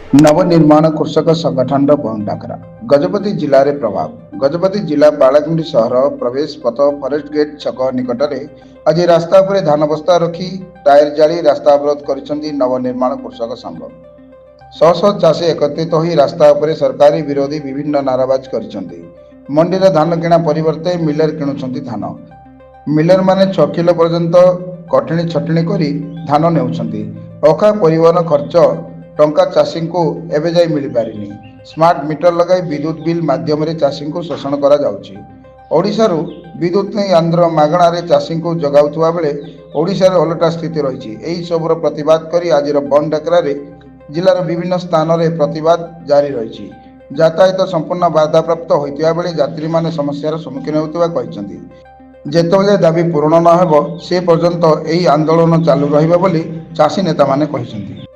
ନବନିର୍ମାଣ କୃଷକ ସଂଗଠନର ବନ୍ଦ ଡାକରା। ଗଜପତି ଜିଲ୍ଲାରେ ପ୍ରଭାବ। ଗଜପତି ଜିଲ୍ଲା ବାଳକୁଣ୍ଡି ସହର ପ୍ରବେଶ ପଥ ଫରେଷ୍ଟ ଗେଟ୍ ଛକ ନିକଟରେ ଆଜି ରାସ୍ତା ଉପରେ ଧାନ ବସ୍ତା ରଖି ଟାୟାର ଜାଳି ରାସ୍ତା ଅବରୋଧ କରିଛନ୍ତି ନବନିର୍ମାଣ କୃଷକ ସଂଘ। ଶହ ଶହ ଚାଷୀ ଏକତ୍ରିତ ହୋଇ ରାସ୍ତା ଉପରେ ସରକାରୀ ବିରୋଧୀ ବିଭିନ୍ନ ନାରାବାଜି କରିଛନ୍ତି। ମଣ୍ଡିରେ ଧାନ କିଣା ପରିବର୍ତ୍ତେ ମିଲର କିଣୁଛନ୍ତି ଧାନ। ମିଲରମାନେ 6 କିଲୋ ପର୍ଯ୍ୟନ୍ତ କଠିଣୀ ଛଟିଣୀ କରି ଧାନ ନେଉଛନ୍ତି। ଅଖା ପରିବହନ ଖର୍ଚ୍ଚ ଟଙ୍କା ଚାଷୀଙ୍କୁ ଏବେ ଯାଇ ମିଳିପାରିନି। ସ୍ମାର୍ଟ ମିଟର ଲଗାଇ ବିଦ୍ୟୁତ ବିଲ୍ ମାଧ୍ୟମରେ ଚାଷୀଙ୍କୁ ଶୋଷଣ କରାଯାଉଛି। ଓଡ଼ିଶାରୁ ବିଦ୍ୟୁତ ନେଇ ଆନ୍ଧ୍ର ମାଗଣାରେ ଚାଷୀଙ୍କୁ ଯୋଗାଉଥିବା ବେଳେ ଓଡ଼ିଶାରେ ଓଲଟା ସ୍ଥିତି ରହିଛି। ଏହି ସବୁର ପ୍ରତିବାଦ କରି ଆଜିର ବନ୍ଦ ଡାକରାରେ ଜିଲ୍ଲାର ବିଭିନ୍ନ ସ୍ଥାନରେ ପ୍ରତିବାଦ ଜାରି ରହିଛି। ଯାତାୟାତ ସମ୍ପୂର୍ଣ୍ଣ ବାଧାପ୍ରାପ୍ତ ହୋଇଥିବା ବେଳେ ଯାତ୍ରୀମାନେ ସମସ୍ୟାର ସମ୍ମୁଖୀନ ହେଉଥିବା କହିଛନ୍ତି। ଯେତେବେଳେ ଦାବି ପୂରଣ ନ ହେବ ସେ ପର୍ଯ୍ୟନ୍ତ ଏହି ଆନ୍ଦୋଳନ ଚାଲୁ ରହିବ ବୋଲି ଚାଷୀ ନେତାମାନେ କହିଛନ୍ତି।